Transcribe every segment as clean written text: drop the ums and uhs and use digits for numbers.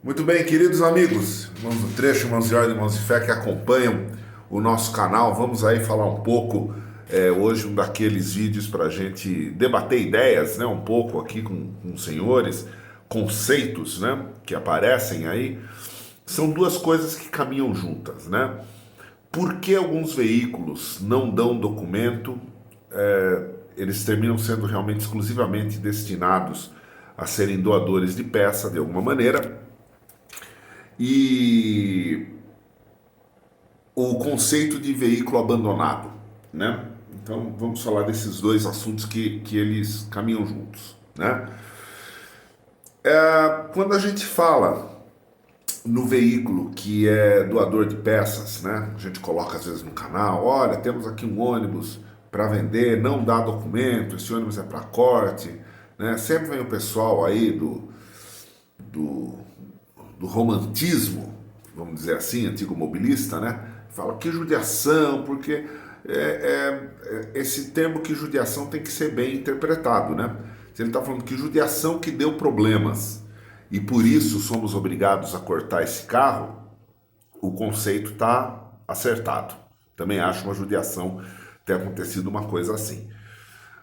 Muito bem, queridos amigos, irmãos do trecho, irmãos de ordem, irmãos de fé que acompanham o nosso canal, vamos aí falar um pouco, hoje um daqueles vídeos para a gente debater ideias, né, um pouco aqui com os senhores, conceitos, né, que aparecem aí, são duas coisas que caminham juntas, né? Por que alguns veículos não dão documento? Eles terminam sendo realmente exclusivamente destinados a serem doadores de peça de alguma maneira, e o conceito de veículo abandonado, né? Então vamos falar desses dois assuntos que eles caminham juntos, né? Quando a gente fala no veículo que é doador de peças, né? A gente coloca às vezes no canal, olha, temos aqui um ônibus para vender, não dá documento, esse ônibus é para corte, né? Sempre vem o pessoal aí do, do romantismo, vamos dizer assim, antigo mobilista, né? Fala que judiação, porque esse termo que judiação tem que ser bem interpretado, né? Se ele está falando que judiação que deu problemas e por isso somos obrigados a cortar esse carro, o conceito está acertado. Também acho uma judiação ter acontecido uma coisa assim.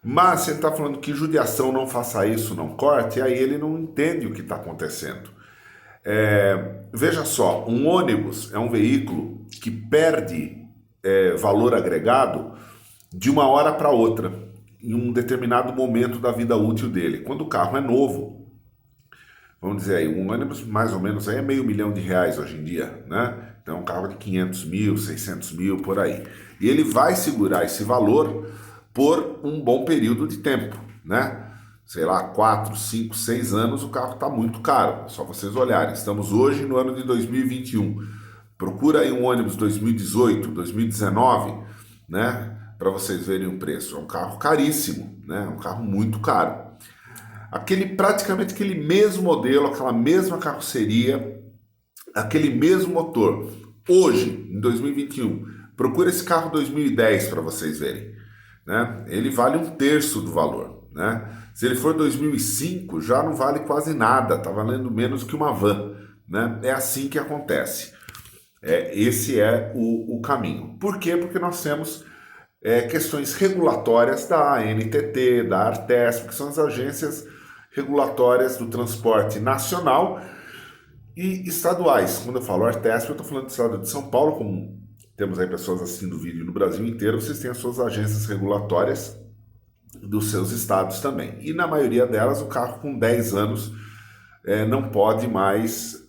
Mas se ele está falando que judiação não faça isso, não corte, aí ele não entende o que está acontecendo. Veja só, um ônibus é um veículo que perde valor agregado de uma hora para outra, em um determinado momento da vida útil dele. Quando o carro é novo, vamos dizer aí, um ônibus mais ou menos aí é R$ 500 mil hoje em dia, né? Então é um carro de 500 mil, 600 mil, por aí. E ele vai segurar esse valor por um bom período de tempo, né? Sei lá, 4, 5, 6 anos, o carro está muito caro. Só vocês olharem. Estamos hoje no ano de 2021. Procura aí um ônibus 2018, 2019, né? Para vocês verem o preço. É um carro caríssimo, né? É um carro muito caro. Praticamente aquele mesmo modelo, aquela mesma carroceria, aquele mesmo motor. Hoje, em 2021, procura esse carro 2010 para vocês verem, né? Ele vale um terço do valor, né? Se ele for 2005, já não vale quase nada, está valendo menos que uma van, né? É assim que acontece. Esse é o caminho. Por quê? Porque nós temos questões regulatórias da ANTT, da Artesp, que são as agências regulatórias do transporte nacional e estaduais. Quando eu falo Artesp, eu estou falando do estado de São Paulo, como temos aí pessoas assistindo o vídeo no Brasil inteiro, vocês têm as suas agências regulatórias dos seus estados também. E na maioria delas, o carro com 10 anos não pode mais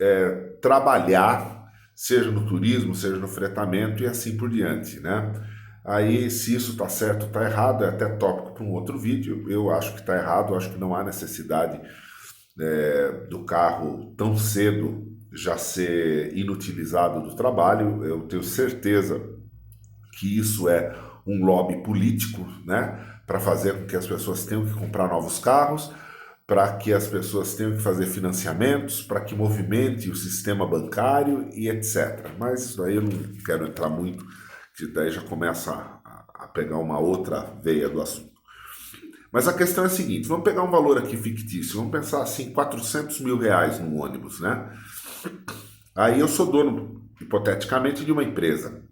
trabalhar, seja no turismo, seja no fretamento e assim por diante, né? Aí, se isso está certo ou está errado, é até tópico para um outro vídeo. Eu acho que está errado, eu acho que não há necessidade do carro tão cedo já ser inutilizado do trabalho. Eu tenho certeza que isso é um lobby político, né, para fazer com que as pessoas tenham que comprar novos carros, para que as pessoas tenham que fazer financiamentos, para que movimente o sistema bancário e etc. Mas isso daí eu não quero entrar muito, que daí já começa a pegar uma outra veia do assunto. Mas a questão é a seguinte, vamos pegar um valor aqui fictício, vamos pensar assim, R$ 400 mil num ônibus, né? Aí eu sou dono, hipoteticamente, de uma empresa,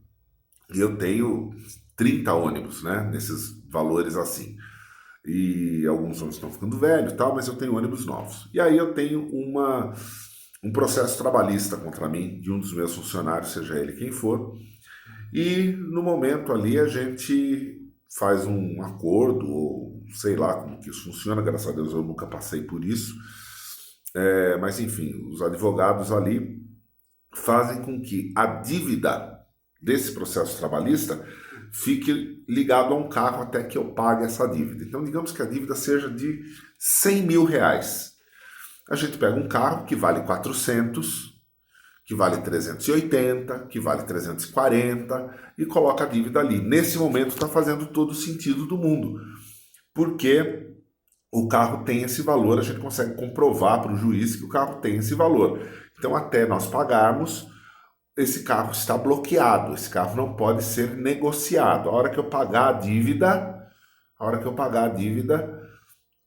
e eu tenho 30 ônibus, né, nesses valores assim. E alguns ônibus estão ficando velhos e tal, mas eu tenho ônibus novos. E aí eu tenho um processo trabalhista contra mim, de um dos meus funcionários, seja ele quem for, e no momento ali a gente faz um acordo, ou sei lá como que isso funciona, graças a Deus eu nunca passei por isso, mas enfim, os advogados ali fazem com que a dívida desse processo trabalhista fique ligado a um carro até que eu pague essa dívida. Então, digamos que a dívida seja de R$ 100 mil. A gente pega um carro que vale 400, que vale 380, que vale 340 e coloca a dívida ali. Nesse momento está fazendo todo o sentido do mundo, porque o carro tem esse valor, a gente consegue comprovar para o juiz que o carro tem esse valor. Então, até nós pagarmos, esse carro está bloqueado, esse carro não pode ser negociado. A hora que eu pagar a dívida,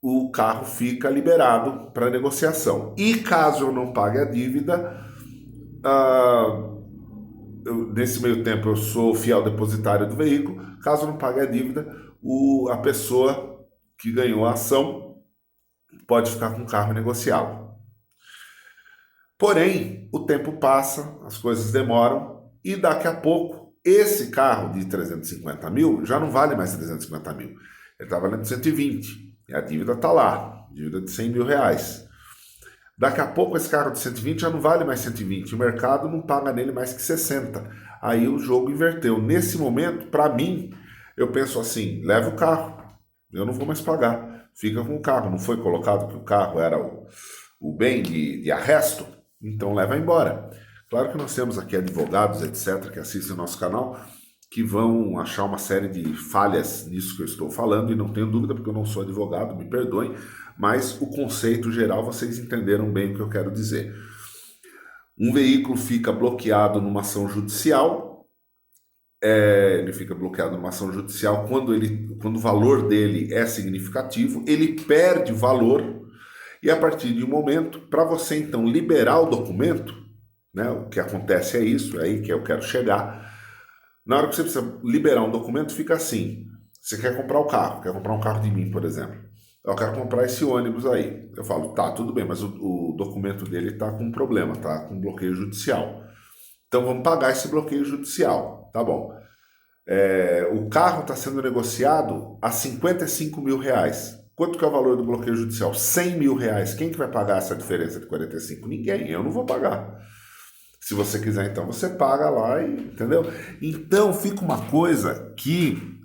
o carro fica liberado para negociação. E caso eu não pague a dívida, nesse meio tempo eu sou fiel depositário do veículo, caso eu não pague a dívida, a pessoa que ganhou a ação pode ficar com o carro negociável. Porém, o tempo passa, as coisas demoram e daqui a pouco esse carro de 350 mil já não vale mais 350 mil. Ele está valendo 120 e a dívida está lá, dívida de 100 mil reais. Daqui a pouco esse carro de 120 já não vale mais 120, o mercado não paga nele mais que 60. Aí o jogo inverteu. Nesse momento, para mim, eu penso assim, leva o carro, eu não vou mais pagar, fica com o carro. Não foi colocado que o carro era o bem de arresto? Então leva embora. Claro que nós temos aqui advogados, etc., que assistem o nosso canal, que vão achar uma série de falhas nisso que eu estou falando, e não tenho dúvida, porque eu não sou advogado, me perdoem, mas o conceito geral vocês entenderam bem o que eu quero dizer. Um veículo fica bloqueado numa ação judicial, ele fica bloqueado numa ação judicial quando o valor dele é significativo, ele perde o valor, e a partir de um momento, para você então liberar o documento, né, o que acontece é isso, é aí que eu quero chegar. Na hora que você precisa liberar um documento, fica assim, você quer comprar o carro, quer comprar um carro de mim, por exemplo. Eu quero comprar esse ônibus aí. Eu falo, tá, tudo bem, mas o documento dele está com um problema, tá com bloqueio judicial. Então vamos pagar esse bloqueio judicial, tá bom. O carro está sendo negociado a 55 mil reais. Quanto que é o valor do bloqueio judicial? 100 mil reais. Quem que vai pagar essa diferença de 45? Ninguém, eu não vou pagar. Se você quiser, então, você paga lá, entendeu? Então, fica uma coisa que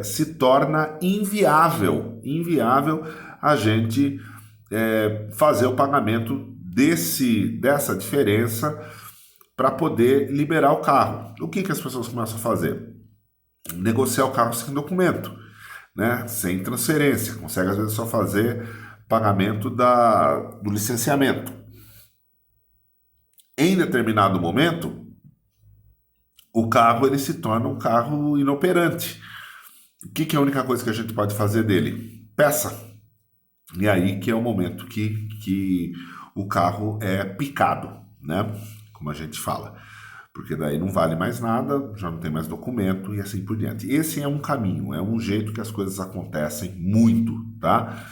se torna inviável a gente fazer o pagamento dessa diferença para poder liberar o carro. O que as pessoas começam a fazer? Negociar o carro sem documento, né? Sem transferência. Consegue, às vezes, só fazer pagamento do licenciamento. Em determinado momento, o carro ele se torna um carro inoperante. O que é a única coisa que a gente pode fazer dele? Peça. E aí que é o momento que o carro é picado, né? Como a gente fala. Porque daí não vale mais nada, já não tem mais documento e assim por diante. Esse é um caminho, é um jeito que as coisas acontecem muito, tá?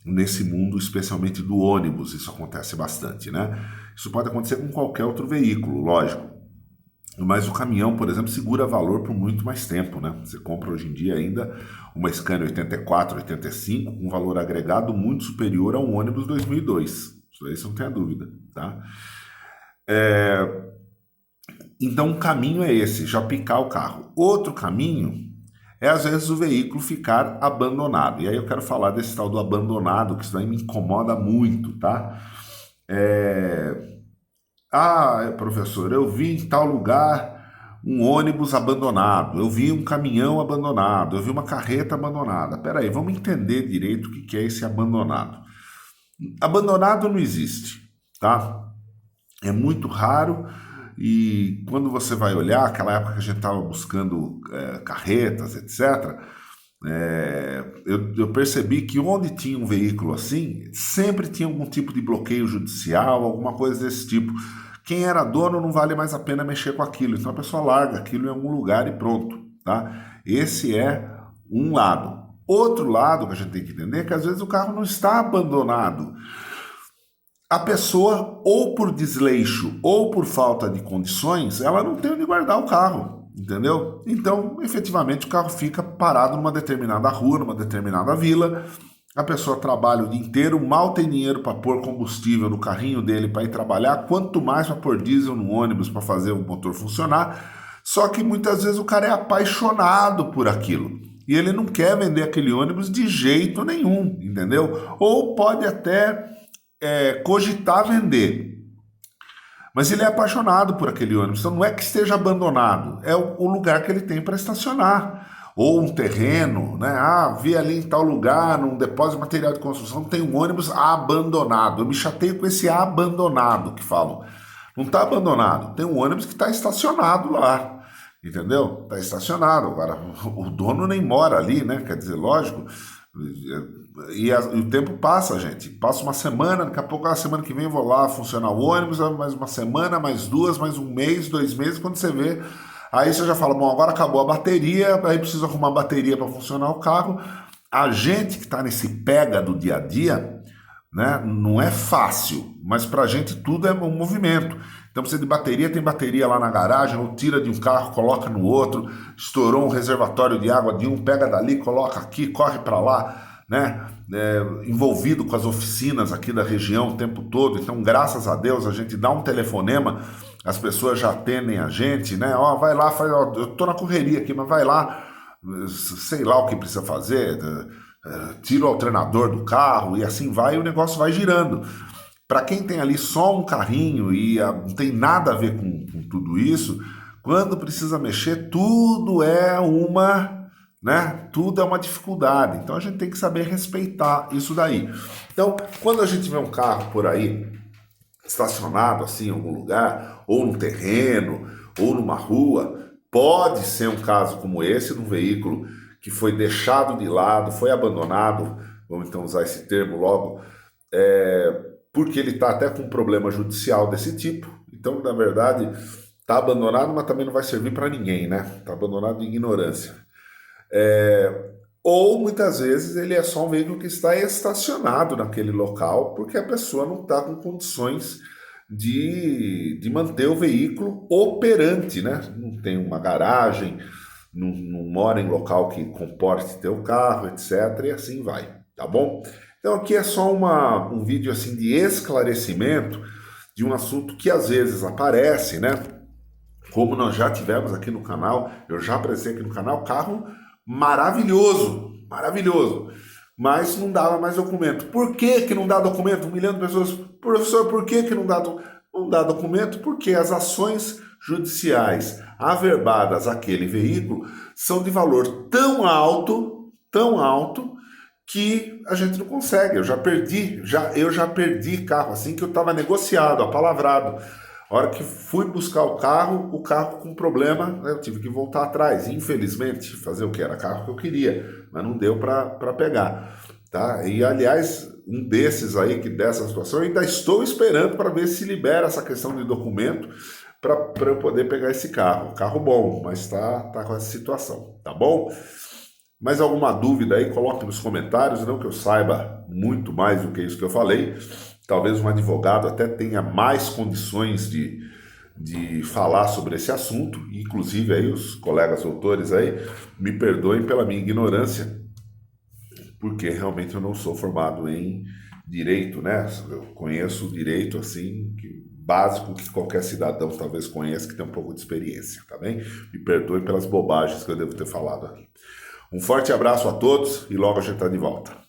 Nesse mundo, especialmente do ônibus, isso acontece bastante, né? Isso pode acontecer com qualquer outro veículo, lógico. Mas o caminhão, por exemplo, segura valor por muito mais tempo, né? Você compra hoje em dia ainda uma Scania 84, 85, com valor agregado muito superior a um ônibus 2002. Isso aí você não tem a dúvida, tá? Então, o caminho é esse, já picar o carro. Outro caminho é, às vezes, o veículo ficar abandonado. E aí eu quero falar desse tal do abandonado, que isso daí me incomoda muito, tá? Professor, eu vi em tal lugar um ônibus abandonado, eu vi um caminhão abandonado, eu vi uma carreta abandonada. Peraí, vamos entender direito o que é esse abandonado. Abandonado não existe, tá? É muito raro. E quando você vai olhar, aquela época que a gente estava buscando carretas, etc., eu percebi que onde tinha um veículo assim, sempre tinha algum tipo de bloqueio judicial, alguma coisa desse tipo. Quem era dono não vale mais a pena mexer com aquilo, então a pessoa larga aquilo em algum lugar e pronto, tá? Esse é um lado. Outro lado que a gente tem que entender é que às vezes o carro não está abandonado. A pessoa, ou por desleixo, ou por falta de condições, ela não tem onde guardar o carro, entendeu? Então, efetivamente, o carro fica parado numa determinada rua, numa determinada vila, a pessoa trabalha o dia inteiro, mal tem dinheiro para pôr combustível no carrinho dele para ir trabalhar, quanto mais para pôr diesel no ônibus para fazer o motor funcionar, só que muitas vezes o cara é apaixonado por aquilo. E ele não quer vender aquele ônibus de jeito nenhum, entendeu? Ou pode até cogitar vender. Mas ele é apaixonado por aquele ônibus, então não é que esteja abandonado, é o lugar que ele tem para estacionar. Ou um terreno, né? Vi ali em tal lugar, num depósito de material de construção, tem um ônibus abandonado. Eu me chateio com esse abandonado que falam. Não está abandonado, tem um ônibus que está estacionado lá, entendeu? Está estacionado. Agora, o dono nem mora ali, né? Quer dizer, lógico, E o tempo passa, gente. Passa uma semana, daqui a pouco, a semana que vem eu vou lá funcionar o ônibus, mais uma semana, mais duas, mais um mês, 2 meses, quando você vê. Aí você já fala, bom, agora acabou a bateria, aí preciso arrumar bateria para funcionar o carro. A gente que está nesse pega do dia a dia, né, não é fácil, mas para a gente tudo é um movimento. Então precisa de bateria, tem bateria lá na garagem, ou tira de um carro, coloca no outro, estourou um reservatório de água de um, pega dali, coloca aqui, corre para lá, né? Envolvido com as oficinas aqui da região o tempo todo. Então, graças a Deus, a gente dá um telefonema, as pessoas já atendem a gente, né? Ó, vai lá, faz, ó, eu tô na correria aqui, mas vai lá, sei lá o que precisa fazer, tira o alternador do carro e assim vai, e o negócio vai girando. Para quem tem ali só um carrinho e não tem nada a ver com tudo isso, quando precisa mexer, tudo é uma dificuldade. Então a gente tem que saber respeitar isso daí. Então, quando a gente vê um carro por aí estacionado assim em algum lugar, ou num terreno, ou numa rua, pode ser um caso como esse, de um veículo que foi deixado de lado, foi abandonado, vamos então usar esse termo logo, porque ele está até com um problema judicial desse tipo. Então, na verdade, está abandonado, mas também não vai servir para ninguém, né? Está abandonado de ignorância. Ou muitas vezes ele é só um veículo que está estacionado naquele local porque a pessoa não está com condições de manter o veículo operante, né? Não tem uma garagem, não mora em local que comporte ter o carro, etc. E assim vai, tá bom? Então aqui é só um vídeo assim de esclarecimento de um assunto que às vezes aparece, né? Como nós já tivemos aqui no canal, eu já apresentei aqui no canal, carro maravilhoso, maravilhoso, mas não dava mais documento. Por que não dá documento? 1 milhão de pessoas, professor, por que não dá documento? Porque as ações judiciais averbadas àquele veículo são de valor tão alto, que a gente não consegue. Eu já perdi carro assim que eu estava negociado, apalavrado. A hora que fui buscar o carro com problema, né, eu tive que voltar atrás. Infelizmente, fazer o que era carro que eu queria, mas não deu para pegar. Tá? E, aliás, um desses aí, dessa situação, eu ainda estou esperando para ver se libera essa questão de documento para eu poder pegar esse carro. Carro bom, mas tá com essa situação, tá bom? Mais alguma dúvida aí, coloque nos comentários, não que eu saiba muito mais do que isso que eu falei. Talvez um advogado até tenha mais condições de falar sobre esse assunto, inclusive aí os colegas autores aí me perdoem pela minha ignorância, porque realmente eu não sou formado em direito, né? Eu conheço o direito assim, básico que qualquer cidadão talvez conheça, que tem um pouco de experiência, tá bem? Me perdoem pelas bobagens que eu devo ter falado aqui. Um forte abraço a todos e logo a gente está de volta.